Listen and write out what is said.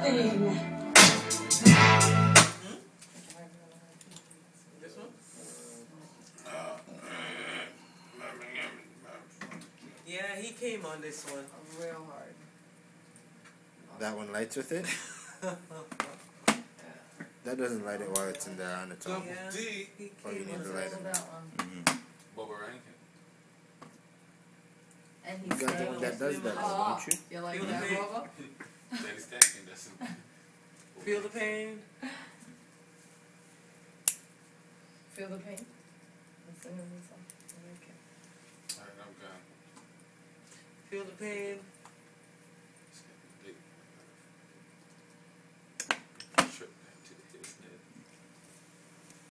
nothing. This one? Yeah, he came on this one. Real hard. That one lights with it? That doesn't light it while it's in there on the top. Yeah, D. Oh, you need to light it. That one. Bubba Rankin. And You got the one that does that, don't you? You like Feel that, the pain. Bubba? That is stacking. That's it. Feel the pain. Feel the pain? Let's sing a new song. Okay. Alright, I'm gone. Feel the pain.